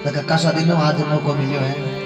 कक्का शादी में आज मौको मिलो है।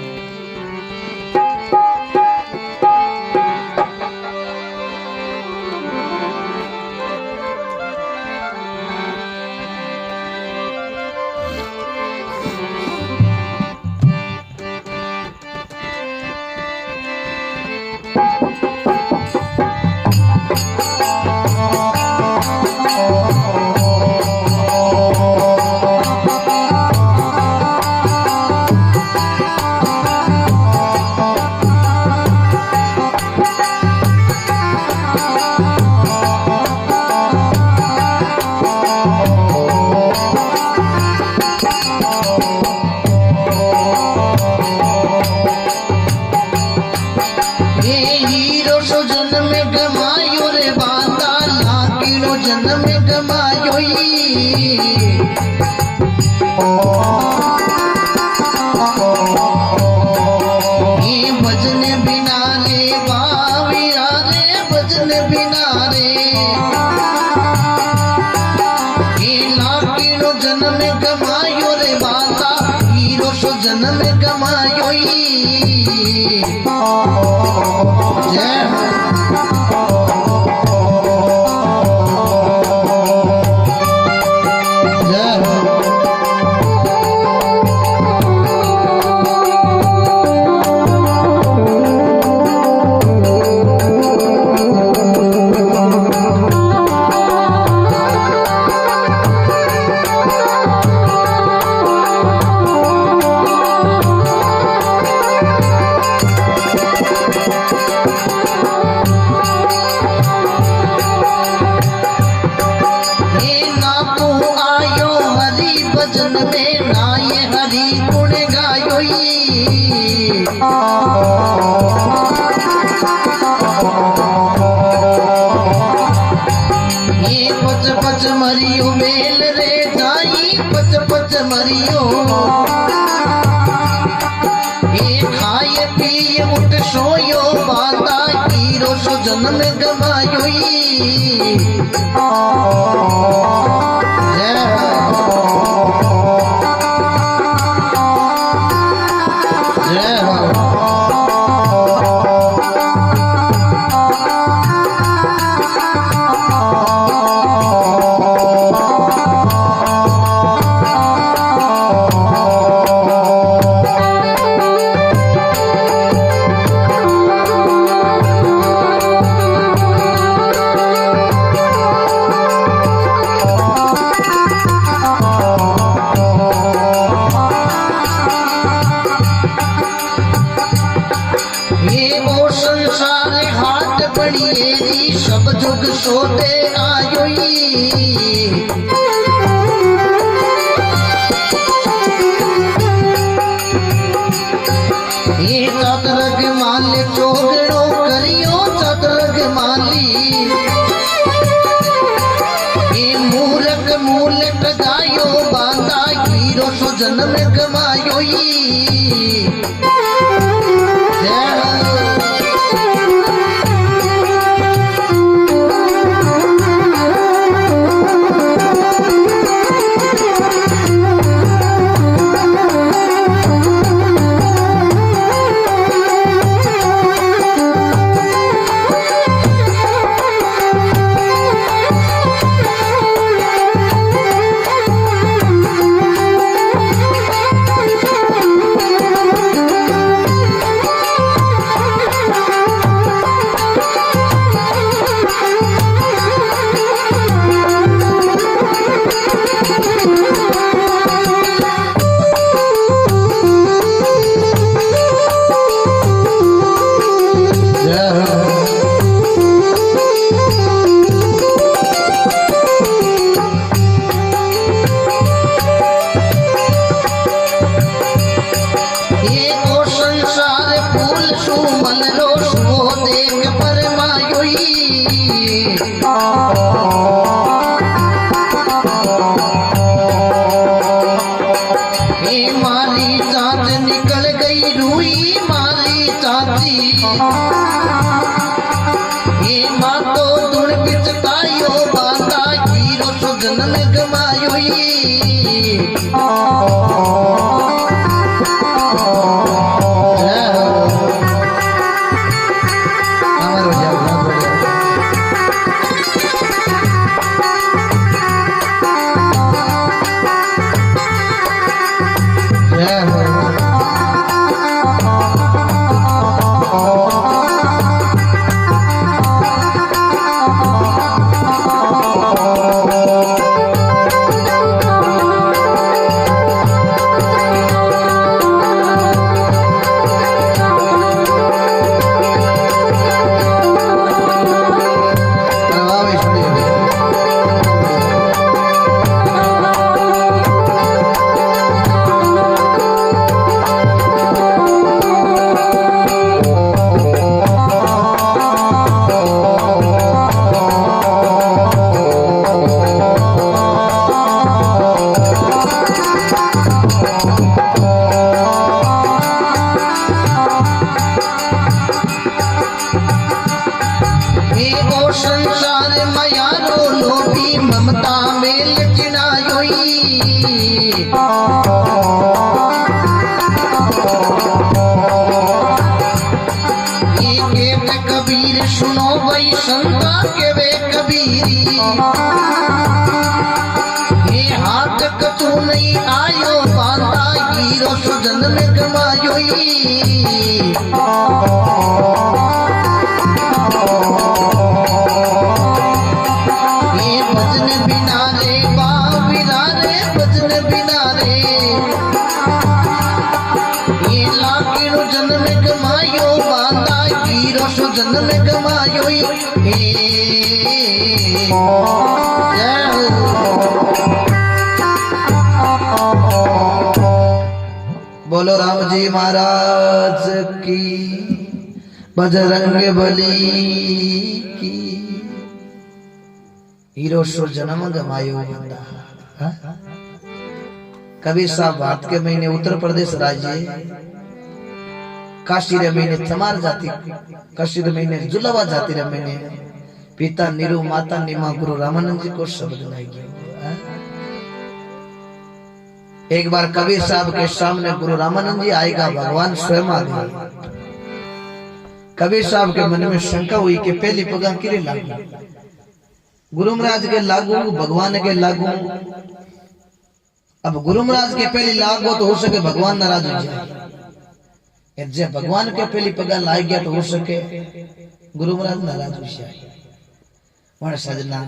जन्म गमायो पच मरियो मेल रे जाई पच पच मरियो ये खाए पिए उठ सोयो बाता हीरो सो जन्म गवायो सब जुग सोते आयो ये चतरग माली चोगड़ो करियो चतरग माली ये मूलक मूलक गायो बांधा हीरो सो जन्म गवायो माली चाच निकल गई रूई माली चाची ये माँ तो धुन बिचतायो बांधा हीरो सो जन्म गमायो कबीर सुनो भाई संता के वे कबीरी ये हाथ कतू नहीं आयो बांधा हीरो सुजन में कमायो ये भजन बिना रे बाबिना रे भजन बिना रे ये लाखिनो जन्म में कमायो बांधा जन्म में कमायो बोलो राम जी महाराज की बजरंग बली की हीरो सुर जन्म गमायो बंदा। कबीर साहब बात के महीने उत्तर प्रदेश राज्य काशी रे महीने चमार जाति काशी रे महीने जुलावा जाति रे महीने पिता नीरू माता नीमा गुरु रामानंद जी को शब्द लाई गया। एक बार कबीर साहब के सामने गुरु रामानंद जी आएगा भगवान स्वयं आ गए। कबीर साहब के मन में शंका हुई कि पहली पगा किरे लागू गुरु महाराज के लागू भगवान के लागू। अब गुरु महाराज के पहली लागू तो हो सके भगवान नाराज हो जाए, जे भगवान के पहली पगा लाई गया तो हो सके गुरु महाराज नाराज हो जाए। वह सजना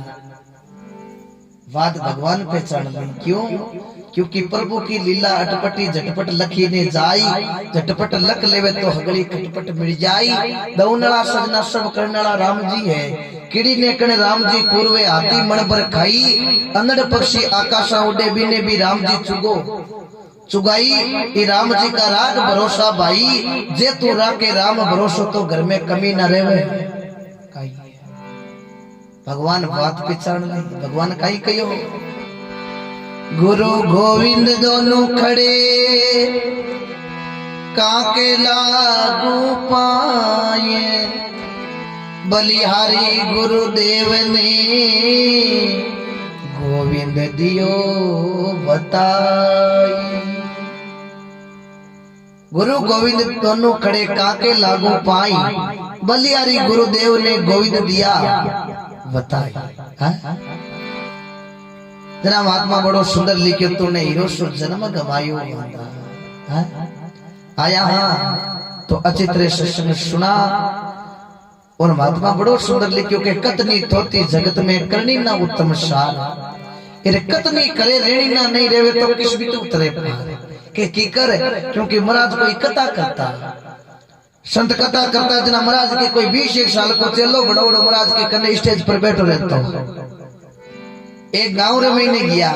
बात भगवान पे चढ़ ली। क्यों? क्योंकि प्रभु की लीला अटपटी झटपट लखी ने जाई, झटपट लख लेवे तो हगली खटपट मिल जाई। दौनड़ा सजना सब करनड़ा राम जी है, किड़ी ने कने राम जी पूर्वे हाथी मण पर खाई। अनड़ पक्षी आकाशा उड़े बिने भी राम जी चुगो चुगाई। ये राम जी का राग भरोसा भाई, जे तू राके राम भरोसो तो घर में कमी न रहे। भगवान बात पिछाड़ नहीं, भगवान कहीं कहो गुरु गोविंद दोनों खड़े काके लागू पाए। बलिहारी गुरुदेव ने गोविंद दियो बताई। गुरु गोविंद दोनों खड़े काके लागू पाई, बलिहारी गुरुदेव ने गोविंद दिया बताई। जना महात्मा बड़ो सुंदर लिखे तूने हीरो सुर जन्म गवायो। आया हाँ तो अच्छी तरह सत्संग सुना। और महात्मा बड़ो सुंदर लिखियो के कतनी थोती जगत में करनी ना उत्तम सार। ये कतनी करे रेणी ना नहीं रेवे तो किस भी तो उतरे के की करे। क्योंकि महाराज कोई कथा करता, संत कथा करता जना महाराज के कोई 20 साल को चलो बड़ो बड़ो महाराज के कन्ने स्टेज पर बैठो रहता हूँ। एक गांव रे महीने गया।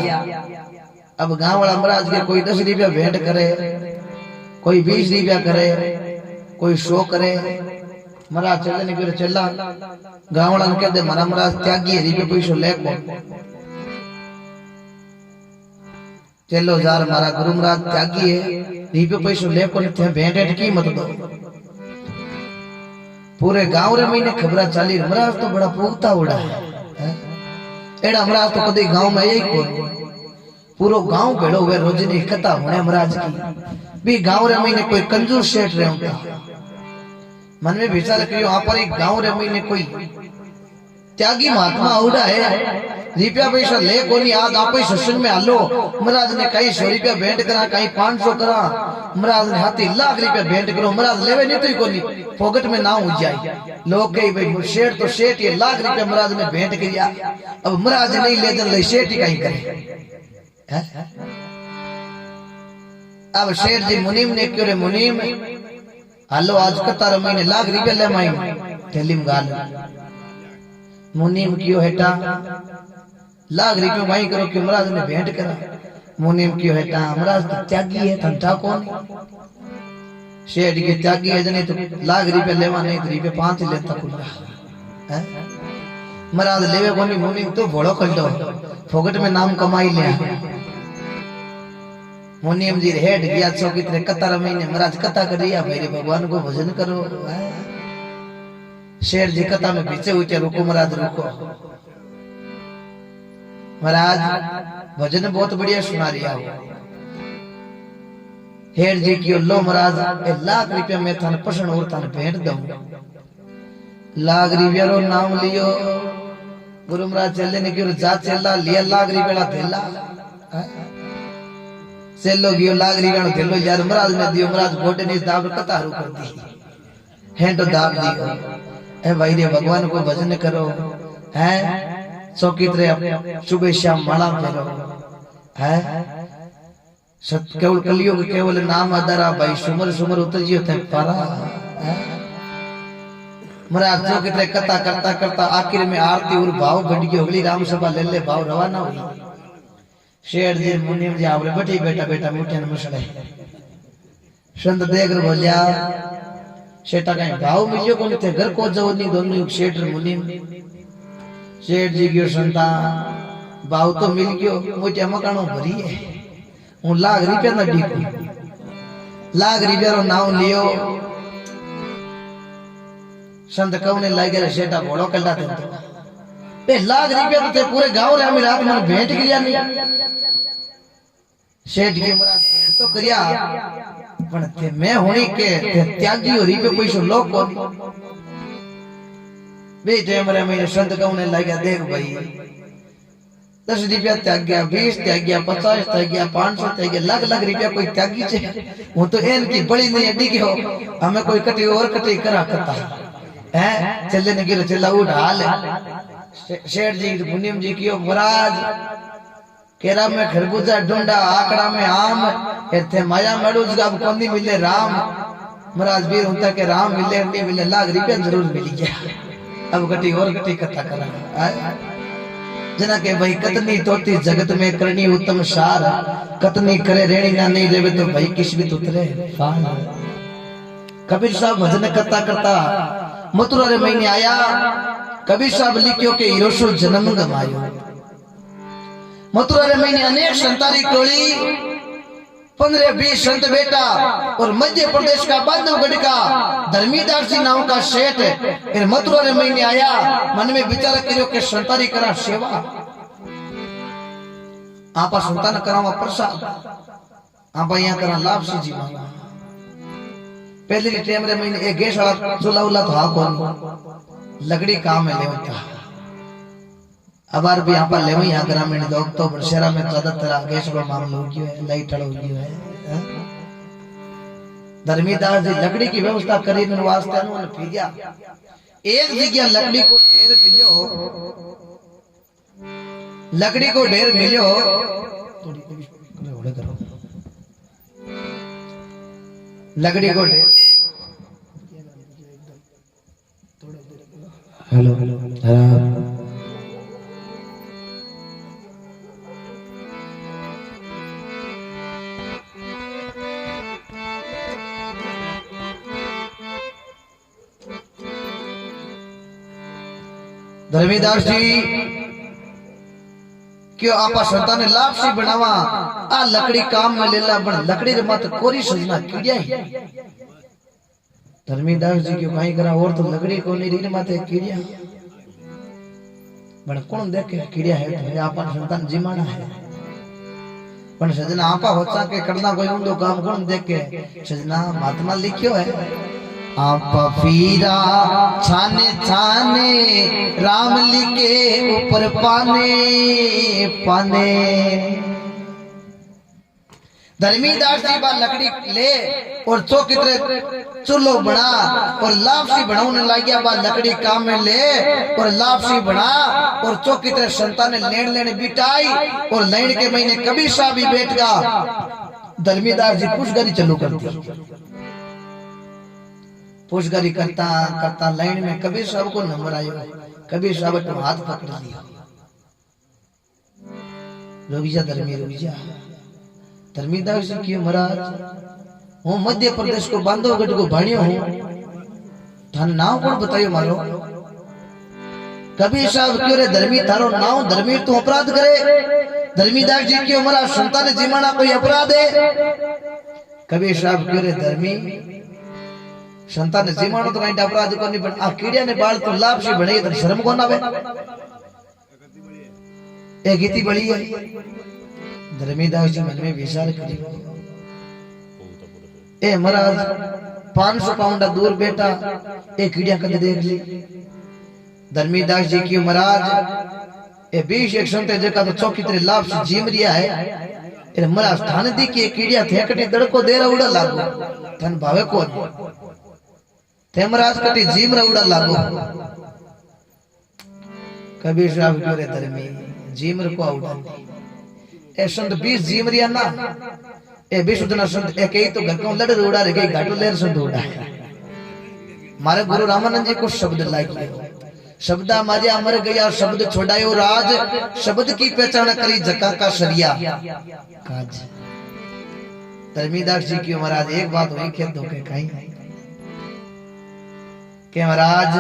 अब गांव वाला महाराज के कोई 10 रुपया भेंट करे, कोई 20 रुपया करे, कोई 100 करे। महाराज चले नहीं फिर चला गांव वाला ने कह दे मारा महाराज त्यागी रुपये पैसो ले को चलो जार मारा गुरु महाराज त्यागी है रुपये पैसो ले को थे भेंट की मत दो। पूरे गांव रे महीने खबर चाली महाराज तो बड़ा पुगता उड़ा है। एड़ा महाराज तो कभी गांव में यही को पूरो गांव भेड़ो हुए रोजनी कथा होने महाराज की भी गांव रे महीने कोई कंजूस सेठ रहे होता। मन में विचार करियो वहां पर एक गांव रे महीने कोई त्यागी महात्मा उड़ा है रुपया पैसा ले कोनी आज आप सत्संग में आलो। महाराज ने कहीं 100 रुपया भेंट करा, कहीं 500 करा। महाराज ने हाथी लाख रुपया भेंट करो, महाराज लेवे नहीं तो कोनी पॉकेट में ना हो जाए। लोग कही भाई शेठ तो शेठ ये लाख रुपया महाराज ने भेंट किया, अब महाराज नहीं ले जन ले शेठ ही कहीं करे। अब शेठ जी मुनीम ने क्यों रे मुनीम हालो आज कतार महीने लाख रुपया ले माई थैलीम गाल। मुनीम क्यों हेटा लाख रुपये माई करो क्यों महाराज ने भेंट करा। मुनीम क्यों हेटा महाराज तो त्यागी है ठंडा कौन शेठ के त्यागी है जने तो लाख रुपया लेवा नहीं तो रुपये 5 लेता खुला महाराज लेवे कोनी। मुनीम तो भोड़ो कर दो फोकट में नाम कमाई ले। मुनीम जी हेड गया चौकी तरह कतार महीने महाराज कथा कर दिया मेरे भगवान को भजन करो। शेर जी कथा में पीछे हुए रुको महाराज रुको। महाराज भजन बहुत बढ़िया सुना रिया हो हेर जी की लो महाराज ₹1,00,000 में थाने पसंद और थाने भेंट दऊं। ₹1,00,000 रो नाम लियो गुरु महाराज चले ने क्यों जा चला लिया ₹1,00,000 थेला चलो गयो ₹1,00,000 थेलो यार महाराज ने दियो। महाराज गोटे ने दाब कतारू कर दी है तो दाब दियो। ए भाई रे भगवान को भजन करो है चौकी तरह सुबह शाम माला फेरो है सत केवल कलियुग केवल नाम अदरा भाई सुमर सुमर उतर जियो थे पारा है। महाराज चौकी तरह कथा करता करता आखिर में आरती और भाव बढ़ गई अगली राम सभा ले ले भाव रवाना हुई। शेर जी मुनिम जी आवरे बैठी बेटा बेटा मुठिया ने मसड़े संत देख कर बोलिया शेटा कहीं भाव मिलियो कौन थे घर को जाओ नहीं दोनों शेठ मुनिम शेठ जी गयो संता भाव तो मिल गयो मुझे मकानो भरी है हूँ ₹1,00,000 ना डीकू ₹1,00,000 रो नाम लियो। संत कहने लगे शेटा घोड़ो कल्ला थे पे ₹1,00,000 तो थे पूरे गांव रे हमें रात में भेंट किया नहीं। सेठ की महाराज भेंट तो करिया पण थे मैं होनी के थे त्यागी हो री पे पैसो लोग को बे टाइम रे मैं संत कहने लगा देख भाई ₹10 त्याग गया 20 त्याग गया 50 त्याग गया 500 त्याग गया ₹1,00,000 कोई त्यागी छे वो तो एन की बड़ी नहीं अड्डी की हो हमें कोई कटी और कटी करा करता है चले ने गिर चला उठ हाल शेठ जी मुनिम जी कियो महाराज केरा में खरबूजा ढूंढा आकड़ा में आम थे माया मड़ूज का कौन मिले राम। महाराज वीर होता के राम मिले नहीं मिले ₹1,00,000 जरूर मिल गया। अब गटी और गटी कथा करा जना के भाई कतनी तोती जगत में करनी उत्तम सार कतनी करे रेणी ना नहीं रेवे तो भाई किस भी उतरे। कबीर साहब भजन करता करता मथुरा रे महीने आया। कबीर साहब लिखियो के हीरोशो जन्म गमायो। मथुरा रे महीने अनेक संतारी टोली 15-20 संत बेटा और मध्य प्रदेश का बांधवगढ़ का धर्मीदास जी नाम का सेठ फिर मथुरा रे महीने आया। मन में विचार करियो के संतारी करा सेवा आपा संतान करावा प्रसाद आपा यहाँ करा लाभ से जी मांगा। पहले टाइम रे महीने एक गैस वाला चूल्हा उला तो हा कौन लकड़ी काम में ले था अबार भी यहाँ पर ले यहाँ ग्रामीण लोग तो शहरा में ज्यादातर गैस का मामला हो गया है लाइट हो गया है। धर्मीदास जी लकड़ी की व्यवस्था करी वास्ते उन्होंने पी गया एक जगह लकड़ी को ढेर मिलो लकड़ी को ढेर मिलो लकड़ी को ढेर हेलो हेलो धर्मीदास जी क्यों आपा संतान ने लाभ से बनावा आ लकड़ी काम में लेला बन लकड़ी रे मत कोरी सजना कीड़िया ही धर्मीदास जी क्यों कहीं करा और तो लकड़ी को नहीं रील माते कीड़िया बन कौन देखे कीड़िया है तो आपा संतान जिमाना है पण सजना आपा होता के करना कोई उन काम कौन देखे सजना महात्मा लिखियो है आप पीरा छाने छाने राम लिखे ऊपर पाने पाने। धर्मीदास जी बात लकड़ी ले और चौकी तरह चूल्हो बना और लापसी बनाने लग गया बात लकड़ी काम में ले और लापसी बना और चौकी तरह संतान ने लेन लेने बिटाई और लेन के महीने कबीर साहब भी बैठ गया। धर्मीदास जी पुष्करी चालू कर दी पुष्करी करता करता लाइन में कबीर साहब को नंबर आयो। कबीर साहब तो हाथ पकड़ लिया रुक जा धर्मी रुक जा। धर्मीदास जी क्यों महाराज हूँ मध्य प्रदेश को बांधवगढ़ को भाणियो हूँ थान नाम कौन बतायो मारो। कबीर साहब क्यों रे धर्मी थारो नाम धर्मी तू अपराध करे। धर्मीदास जी क्यों हमारा संतान जीमाना कोई अपराध है। कबीर साहब क्यों रे धर्मी संतान जीमानो तो कहीं अपराध को नहीं बन आ कीड़िया ने बाल तो लाभ से बने तो शर्म कौन आवे एक गीती बड़ी है। धर्मीदास जी मन में विचार करी ए महाराज 500 पाउंड दूर बेटा एक कीड़िया कद देख ली। धर्मीदास जी की महाराज ए 20 एक संते जका तो चौकी तेरे लाभ से जीम रिया है। ए महाराज थाने दी की कीड़िया थे कटी दड़को देरा उड़ा लागो थन भावे को थे महाराज कटी जीम रा उड़ा लागो। कबीर साहब क्यों रे धर्मी जीमर को उड़ा ए संत 20 जीम रिया ना ए 20 उतना संत एक ही तो घर को लड़ उड़ा रे गई घाटो लेर संत उड़ा। मारे गुरु रामानंद जी को शब्द लागिए शब्दा माजे अमर गया शब्द छोड़ायो राज शब्द की पहचान करी जका का सरिया काज। धर्मीदास जी की महाराज एक बात हुई खेत धोखे कहीं के महाराज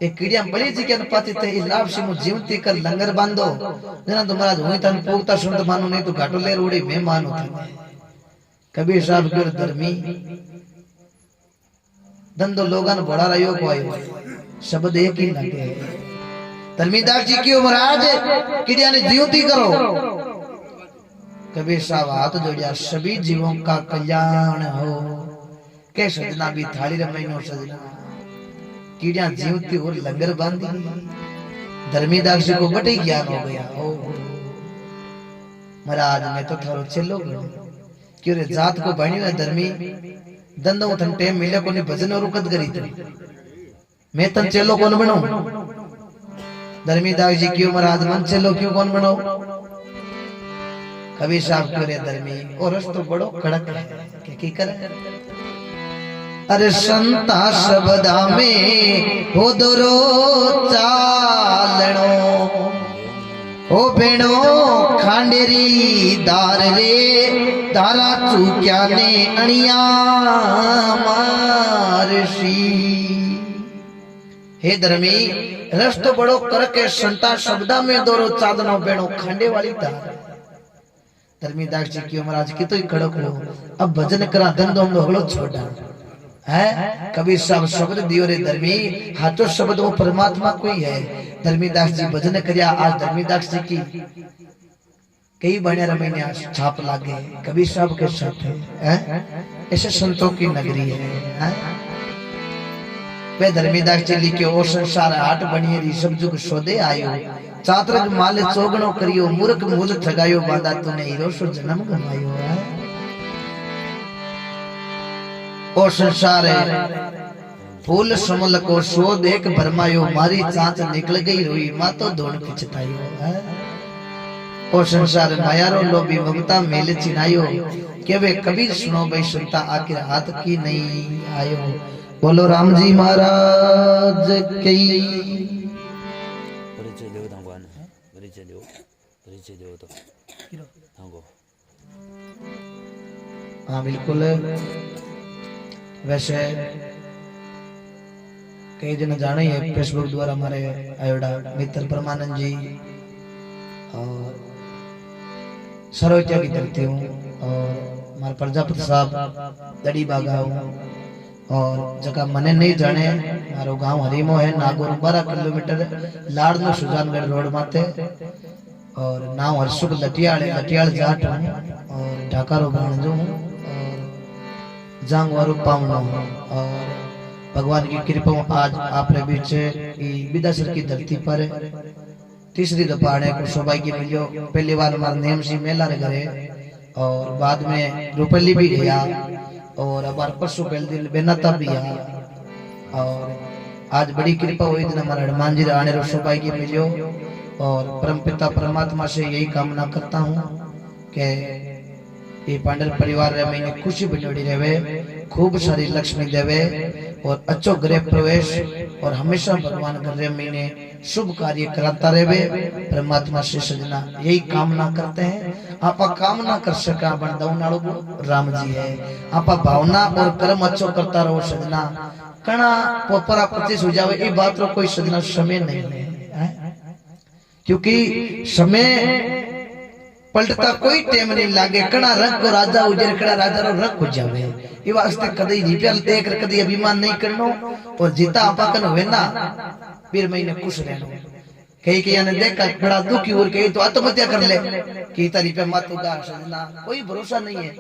एक कीड़िया बड़ी जी के अनुपाति थे लाभ से मु जीवती कर लंगर बांधो जना तो महाराज हुई तन पोगता सुनत मानो नहीं तो घाटो लेर उड़ी मैं मानो था। कबीर साहब के धर्मी धंधो लोगन बड़ा रहियो को आयो शब्द एक ही लगे। धर्मीदास जी की महाराज कीड़िया ने जीवती करो। कबीर साहब हाथ जोड़िया सभी जीवों का कल्याण हो के सजना भी थाली रमैनो सजना कीड़िया जीवती और लंगर बांधी। धर्मीदास जी को बड़े ज्ञान हो गया ओ महाराज मैं तो थारो चलो क्यों रे जात को बणी ना धर्मी दंदो तन टेम मिले को नहीं भजन और रुकत करी थी मैं तन चलो कौन बनो। धर्मीदास जी क्यों महाराज मन चलो क्यों कौन बनो। कबीर साहब क्यों रे धर्मी और रस तो बड़ो कड़क है की करे। अरे संता शब्दा में हो दोरो चालणो ओ बेणो खांडेरी दार रे दारा चूक्या ने अणिया मारसी। हे धर्मी रस तो बड़ो करके संता शब्दा में दोरो चादनो बेणो खांडे वाली दार। धर्मीदास जी की महाराज की तो ही खड़क हो अब भजन करा धंधो हम छोड़ा है। कबीर साहब शब्द दियो रे धर्मी हाथों शब्द वो परमात्मा को ही है। धर्मीदास जी भजन करिया आज धर्मीदास जी की कई बड़े महीने छाप लागे कबीर साहब के साथ है ऐसे संतों की नगरी है। वे धर्मीदास जी लिखे ओ संसार हाट बनिए री सब जुग सोदे आयो चातरक माले चोगणो करियो मूर्ख मूल ठगायो बांधा तूने हीरो सो जन्म गवायो है। ओ संसार फूल समल को सो देख भरमायो मारी चांच निकल गई रोई माँ तो दौड़ पिछतायो है। ओ संसार मायारो लोभी ममता मेल चिनायो के वे कबीर सुनो भाई सुनता आखिर हाथ की नहीं आयो। बोलो राम जी महाराज की हाँ बिल्कुल। वैसे कई जन जाने हैं फेसबुक द्वारा हमारे अयोड़ा मित्र परमानंद जी और सरोजा की धरती हूँ और हमारे प्रजापति साहब दड़ी बागा हूँ और जगह मने नहीं जाने मारो गांव हरीमो है नागौर 12 किलोमीटर लाड़नो सुजानगढ़ रोड माते और नाम हरसुख लटियाल जाट हूँ और ढाकारो भाणजो हूँ और जांग वारो पावनो हूँ और भगवान की कृपा आज आपने बीच बिदासर की धरती पर तीसरी दफा आने को सौभाग्य मिलो। पहली बार हमारा नेम सिंह मेला घरे और बाद में रुपली भी गया और अब परसों पहले दिन बेनाता भी आया और आज बड़ी कृपा हुई दिन हमारा हनुमान जी आने रो सौभाग्य मिलो और परमपिता परमात्मा से यही कामना करता हूँ कि ये पांडर परिवार रे मैंने खुशी बनोड़ी रहे खूब सारी लक्ष्मी देवे और अच्छो गृह प्रवेश और हमेशा भगवान घर महीने शुभ कार्य कराता रहे परमात्मा से सजना यही कामना करते हैं। आपा कामना कर सका बंदौनाड़ो राम जी है आपा भावना और कर्म अच्छो करता रहो सजना कणा पोपरा प्रति हो जावे ये बात रो कोई सजना समय नहीं है क्योंकि समय पलटता कोई टेम नहीं लागे कणा रंग को राजा उजर कड़ा राजा रो रंग हो जावे ये वास्ते कदी रिपल देख कर कदी अभिमान नहीं करनो और जीता आपा कन होवे ना फिर महीने खुश रहनो कई कई ने देखा बड़ा दुखी और कई तो आत्महत्या कर ले कि तारी पे मत उदास सजना कोई भरोसा नहीं है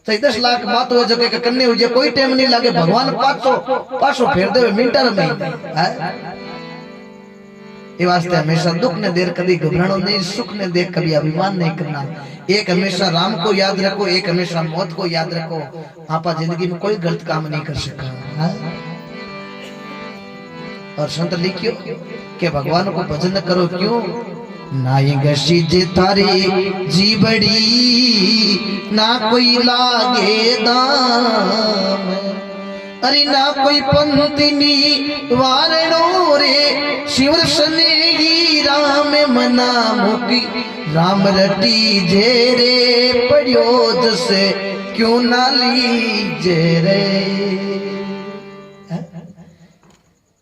तो 10 लाख बात हो जो के कन्ने हो जे कोई टाइम नहीं लागे भगवान पाछो फेर देवे मिनटर में ये वास्ते हमेशा दुख ने देर कभी घबरानो नहीं, सुख ने देर कभी अभिमान नहीं करना। एक हमेशा राम को याद रखो, एक हमेशा मौत को याद रखो। आपा जिंदगी में कोई गलत काम नहीं कर सका। और संत लिखियो कि भगवान को भजन करो क्यों नाई गशी जे थारी जी बड़ी ना कोई लागे दाम, अरे ना कोई पंतिनी वारणो रे शिवर सने ही राम मना मुकी राम रटी जे रे पड़ियो जसे क्यों ना लीजे रे।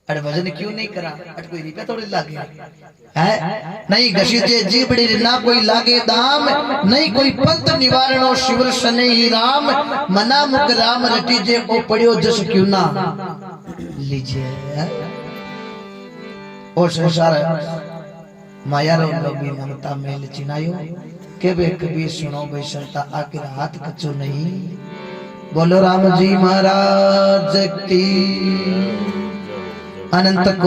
अरे भजन क्यों नहीं करा? अरे कोई रुपया थोड़ी लागे है नहीं घसी जे जीबड़ी ना कोई लागे दाम, नहीं कोई पंत निवारणो शिवर सने ही राम मना मुख राम रटी जे ओ पड़ियो जस क्यों ना लीजिए। और संसार माया रो लोभी ममता मेल चिनायो के बे कभी सुनो बैसरता आखिर हाथ कचो नहीं। बोलो राम जी महाराज की अनंत।